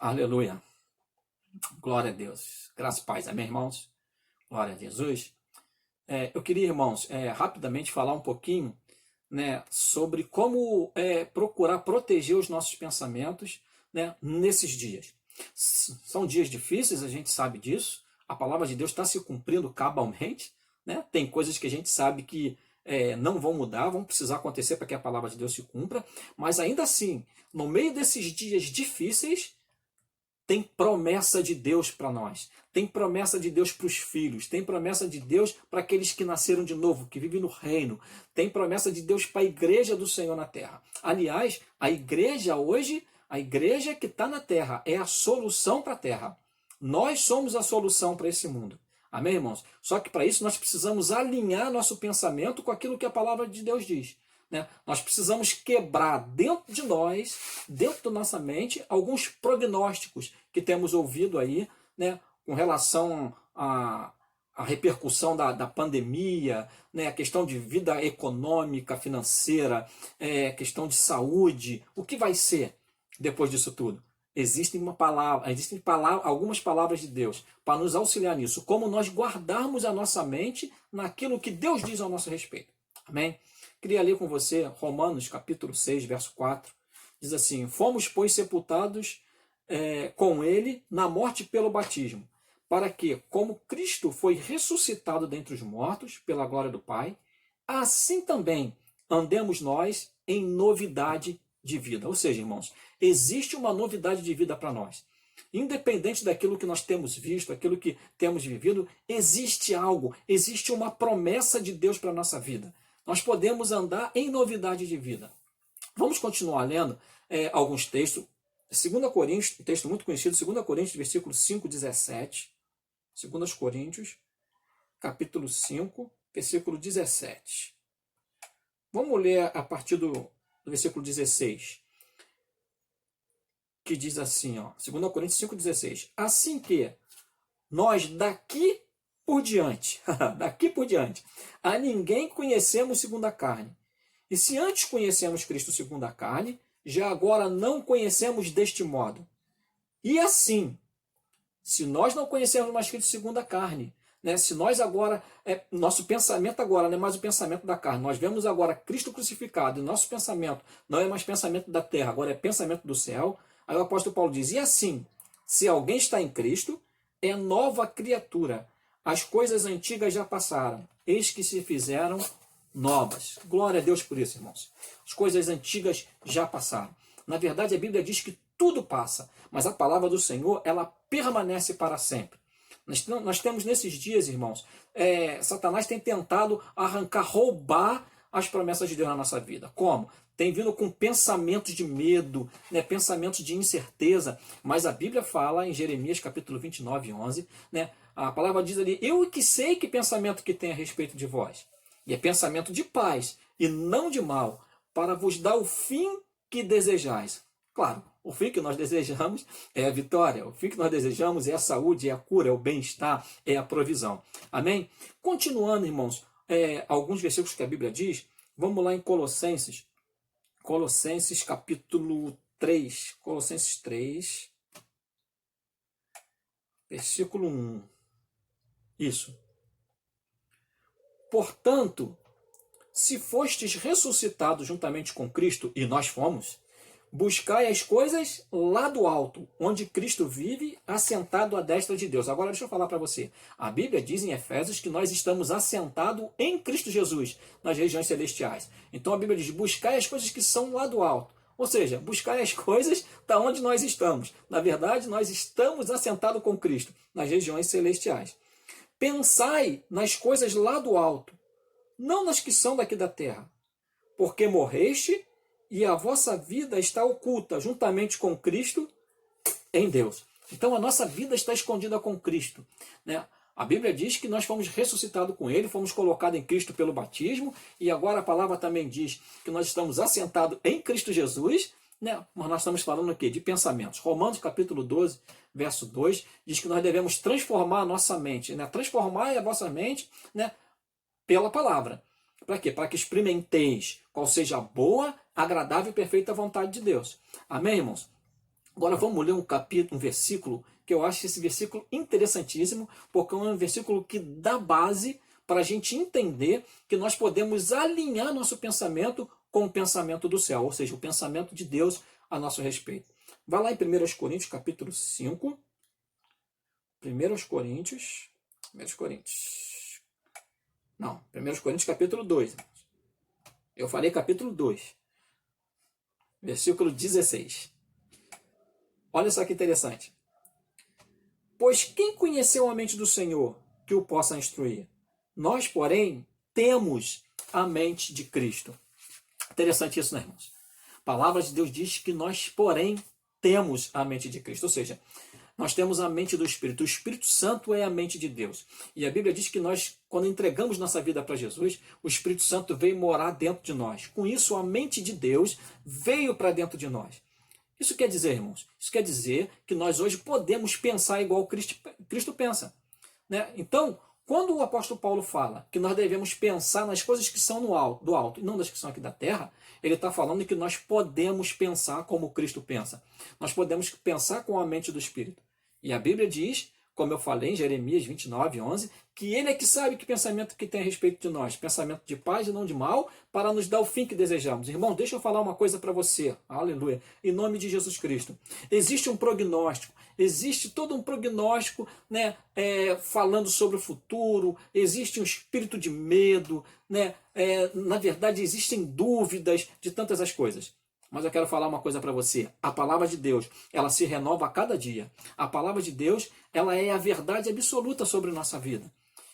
Aleluia. Glória a Deus. Graças e paz. Amém, irmãos? Glória a Jesus. Eu queria, irmãos, rapidamente falar um pouquinho, né, sobre como procurar proteger os nossos pensamentos, né, nesses dias. São dias difíceis, a gente sabe disso. A palavra de Deus está se cumprindo cabalmente, né? Tem coisas que a gente sabe que não vão mudar, vão precisar acontecer para que a palavra de Deus se cumpra, mas ainda assim, no meio desses dias difíceis, tem promessa de Deus para nós. Tem promessa de Deus para os filhos. Tem promessa de Deus para aqueles que nasceram de novo, que vivem no reino. Tem promessa de Deus para a igreja do Senhor na terra. Aliás, a igreja hoje, a igreja que está na terra, é a solução para a terra. Nós somos a solução para esse mundo. Amém, irmãos? Só que para isso nós precisamos alinhar nosso pensamento com aquilo que a palavra de Deus diz. Né? Nós precisamos quebrar dentro de nós, dentro da nossa mente, alguns prognósticos que temos ouvido aí, né, com relação à repercussão da pandemia, né, a questão de vida econômica, financeira, questão de saúde. O que vai ser depois disso tudo? Existem algumas palavras de Deus para nos auxiliar nisso, como nós guardarmos a nossa mente naquilo que Deus diz ao nosso respeito. Amém? Queria ler com você Romanos capítulo 6, verso 4. Diz assim: fomos, pois, sepultados com ele na morte pelo batismo, para que, como Cristo foi ressuscitado dentre os mortos pela glória do Pai, assim também andemos nós em novidade de vida. Ou seja, irmãos, existe uma novidade de vida para nós. Independente daquilo que nós temos visto, aquilo que temos vivido, existe algo, existe uma promessa de Deus para a nossa vida. Nós podemos andar em novidade de vida. Vamos continuar lendo alguns textos. 2 Coríntios, um texto muito conhecido, 2 Coríntios, versículo 5, 17. 2 Coríntios, capítulo 5, versículo 17. Vamos ler a partir do versículo 16, que diz assim, ó, 2 Coríntios 5, 16. Assim que nós daqui por diante, a ninguém conhecemos segundo a carne. E se antes conhecemos Cristo segundo a carne, já agora não conhecemos deste modo. E assim, se nós não conhecemos mais Cristo segundo a carne, né, se nós agora, nosso pensamento agora não é mais o pensamento da carne, nós vemos agora Cristo crucificado, e nosso pensamento não é mais pensamento da terra, agora é pensamento do céu, aí o apóstolo Paulo diz, e assim, se alguém está em Cristo, é nova criatura. As coisas antigas já passaram, eis que se fizeram novas. Glória a Deus por isso, irmãos. As coisas antigas já passaram. Na verdade, a Bíblia diz que tudo passa, mas a palavra do Senhor, ela permanece para sempre. Nós temos nesses dias, irmãos, Satanás tem tentado arrancar, roubar as promessas de Deus na nossa vida. Como? Tem vindo com pensamentos de medo, né, pensamentos de incerteza, mas a Bíblia fala em Jeremias capítulo 29, 11, né, a palavra diz ali, eu que sei que pensamento que tem a respeito de vós, e é pensamento de paz e não de mal, para vos dar o fim que desejais. Claro, o fim que nós desejamos é a vitória, o fim que nós desejamos é a saúde, é a cura, é o bem-estar, é a provisão. Amém? Continuando, irmãos, alguns versículos que a Bíblia diz, vamos lá em Colossenses capítulo 3, Colossenses 3, versículo 1. Isso. Portanto, se fostes ressuscitados juntamente com Cristo, e nós fomos, buscai as coisas lá do alto, onde Cristo vive, assentado à destra de Deus. Agora deixa eu falar para você. A Bíblia diz em Efésios que nós estamos assentados em Cristo Jesus, nas regiões celestiais. Então a Bíblia diz, buscai as coisas que são lá do alto. Ou seja, buscai as coisas da onde nós estamos. Na verdade, nós estamos assentados com Cristo, nas regiões celestiais. Pensai nas coisas lá do alto, não nas que são daqui da terra, porque morreste e a vossa vida está oculta juntamente com Cristo em Deus. Então a nossa vida está escondida com Cristo, né? A Bíblia diz que nós fomos ressuscitados com Ele, fomos colocados em Cristo pelo batismo, e agora a palavra também diz que nós estamos assentados em Cristo Jesus, né? Mas nós estamos falando aqui de pensamentos. Romanos capítulo 12, verso 2, diz que nós devemos transformar a nossa mente, né? Transformar a vossa mente, né, pela palavra. Para quê? Para que experimenteis qual seja a boa, agradável e perfeita vontade de Deus. Amém, irmãos? Agora vamos ler um versículo que eu acho esse versículo interessantíssimo, porque é um versículo que dá base para a gente entender que nós podemos alinhar nosso pensamento com o pensamento do céu, ou seja, o pensamento de Deus a nosso respeito. Vai lá em 1 Coríntios, capítulo 5. 1 Coríntios. Não, 1 Coríntios, capítulo 2. Eu falei capítulo 2, versículo 16. Olha só que interessante. Pois quem conheceu a mente do Senhor que o possa instruir? Nós, porém, temos a mente de Cristo. Interessante isso, né, irmãos? A palavra de Deus diz que nós, porém, temos a mente de Cristo. Ou seja, nós temos a mente do Espírito. O Espírito Santo é a mente de Deus. E a Bíblia diz que nós, quando entregamos nossa vida para Jesus, o Espírito Santo veio morar dentro de nós. Com isso, a mente de Deus veio para dentro de nós. Isso quer dizer, irmãos? Isso quer dizer que nós hoje podemos pensar igual Cristo pensa, né? Então, quando o apóstolo Paulo fala que nós devemos pensar nas coisas que são do alto e não das que são aqui da terra, ele está falando que nós podemos pensar como Cristo pensa. Nós podemos pensar com a mente do Espírito. E a Bíblia diz, como eu falei em Jeremias 29, 11, que ele é que sabe que pensamento que tem a respeito de nós, pensamento de paz e não de mal, para nos dar o fim que desejamos. Irmão, deixa eu falar uma coisa para você, aleluia, em nome de Jesus Cristo. Existe um prognóstico, existe todo um prognóstico, né, falando sobre o futuro, existe um espírito de medo, né, na verdade existem dúvidas de tantas as coisas. Mas eu quero falar uma coisa para você. A palavra de Deus, ela se renova a cada dia. A palavra de Deus, ela é a verdade absoluta sobre a nossa vida.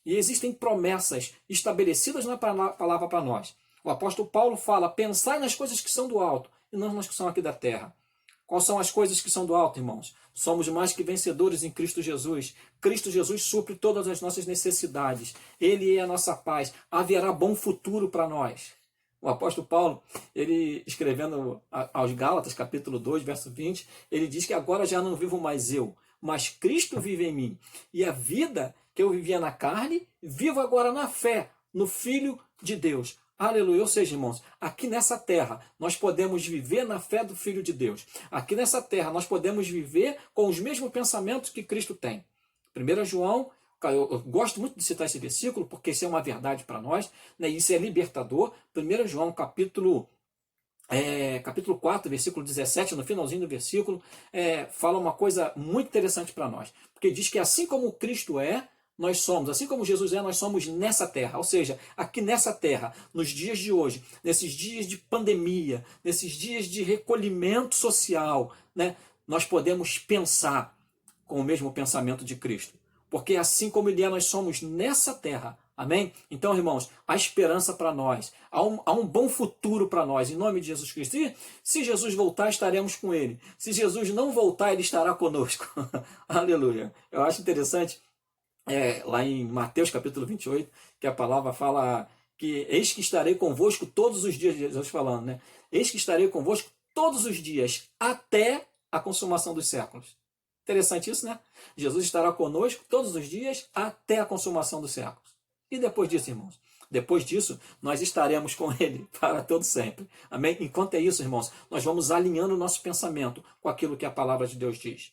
E existem promessas estabelecidas na palavra para nós. O apóstolo Paulo fala, pensai nas coisas que são do alto e não nas que são aqui da terra. Quais são as coisas que são do alto, irmãos? Somos mais que vencedores em Cristo Jesus. Cristo Jesus supre todas as nossas necessidades. Ele é a nossa paz. Haverá bom futuro para nós. O apóstolo Paulo, ele escrevendo aos Gálatas, capítulo 2, verso 20, ele diz que agora já não vivo mais eu, mas Cristo vive em mim. E a vida que eu vivia na carne, vivo agora na fé, no Filho de Deus. Aleluia. Ou seja, irmãos, aqui nessa terra nós podemos viver na fé do Filho de Deus. Aqui nessa terra nós podemos viver com os mesmos pensamentos que Cristo tem. 1 João, eu gosto muito de citar esse versículo, porque isso é uma verdade para nós, né? Isso é libertador. 1 João, capítulo 4, versículo 17, no finalzinho do versículo, fala uma coisa muito interessante para nós. Porque diz que assim como Cristo é, nós somos, assim como Jesus é, nós somos nessa terra. Ou seja, aqui nessa terra, nos dias de hoje, nesses dias de pandemia, nesses dias de recolhimento social, né, nós podemos pensar com o mesmo pensamento de Cristo. Porque assim como Ele é, nós somos nessa terra. Amém? Então, irmãos, há esperança para nós. Há um bom futuro para nós, em nome de Jesus Cristo. E se Jesus voltar, estaremos com Ele. Se Jesus não voltar, Ele estará conosco. Aleluia. Eu acho interessante, lá em Mateus capítulo 28, que a palavra fala que eis que estarei convosco todos os dias, Jesus falando, né? Eis que estarei convosco todos os dias, até a consumação dos séculos. Interessante isso, né? Jesus estará conosco todos os dias até a consumação dos séculos. E depois disso, irmãos? Depois disso, nós estaremos com Ele para todo sempre. Amém? Enquanto é isso, irmãos, nós vamos alinhando o nosso pensamento com aquilo que a palavra de Deus diz.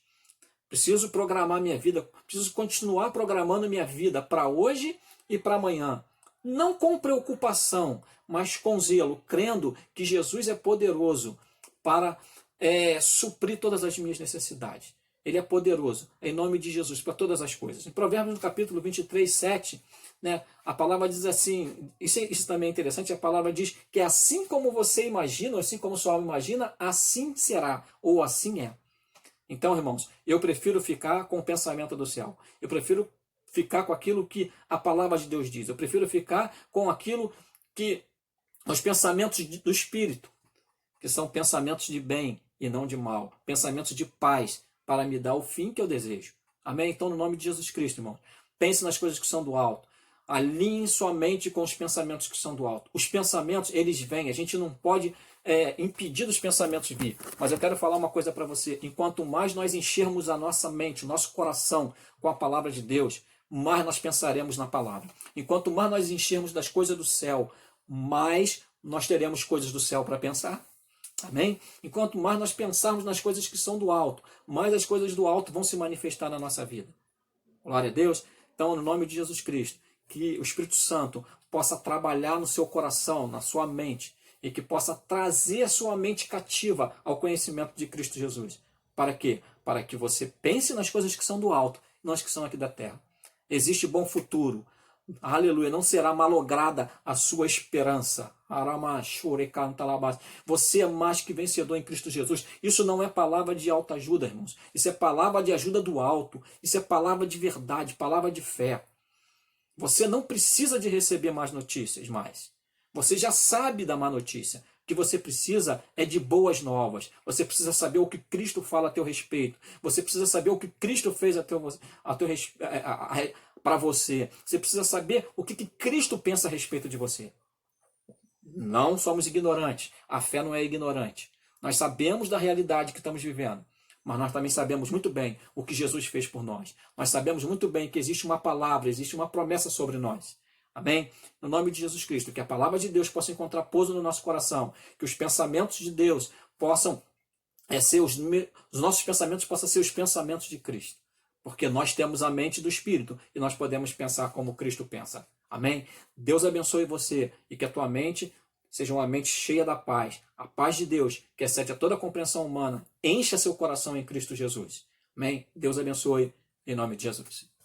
Preciso programar minha vida, preciso continuar programando minha vida para hoje e para amanhã. Não com preocupação, mas com zelo, crendo que Jesus é poderoso para suprir todas as minhas necessidades. Ele é poderoso, em nome de Jesus, para todas as coisas. Em Provérbios, no capítulo 23, 7, né, a palavra diz assim, isso também é interessante, a palavra diz que assim como você imagina, assim como sua alma imagina, assim será, ou assim é. Então, irmãos, eu prefiro ficar com o pensamento do céu. Eu prefiro ficar com aquilo que a palavra de Deus diz. Eu prefiro ficar com aquilo que os pensamentos do Espírito, que são pensamentos de bem e não de mal, pensamentos de paz, para me dar o fim que eu desejo. Amém? Então, no nome de Jesus Cristo, irmão, pense nas coisas que são do alto. Alinhe sua mente com os pensamentos que são do alto. Os pensamentos, eles vêm. A gente não pode impedir dos pensamentos vir. Mas eu quero falar uma coisa para você. Enquanto mais nós enchermos a nossa mente, o nosso coração com a palavra de Deus, mais nós pensaremos na palavra. Enquanto mais nós enchermos das coisas do céu, mais nós teremos coisas do céu para pensar. Amém? Enquanto mais nós pensarmos nas coisas que são do alto, mais as coisas do alto vão se manifestar na nossa vida. Glória a Deus. Então, no nome de Jesus Cristo, que o Espírito Santo possa trabalhar no seu coração, na sua mente, e que possa trazer a sua mente cativa ao conhecimento de Cristo Jesus. Para quê? Para que você pense nas coisas que são do alto, não as que são aqui da terra. Existe bom futuro. Aleluia, não será malograda a sua esperança. Você é mais que vencedor em Cristo Jesus. Isso não é palavra de autoajuda, irmãos. Isso é palavra de ajuda do alto. Isso é palavra de verdade, palavra de fé. Você não precisa de receber mais notícias mais. Você já sabe da má notícia. O que você precisa é de boas novas. Você precisa saber o que Cristo fala a teu respeito. Você precisa saber o que Cristo fez para você. Você precisa saber o que Cristo pensa a respeito de você. Não somos ignorantes. A fé não é ignorante. Nós sabemos da realidade que estamos vivendo. Mas nós também sabemos muito bem o que Jesus fez por nós. Nós sabemos muito bem que existe uma palavra, existe uma promessa sobre nós. Amém? No nome de Jesus Cristo, que a palavra de Deus possa encontrar pouso no nosso coração, que os pensamentos de Deus possam ser os nossos pensamentos possam ser os pensamentos de Cristo. Porque nós temos a mente do Espírito e nós podemos pensar como Cristo pensa. Amém? Deus abençoe você e que a tua mente seja uma mente cheia da paz. A paz de Deus, que excede a toda a compreensão humana, encha seu coração em Cristo Jesus. Amém? Deus abençoe em nome de Jesus.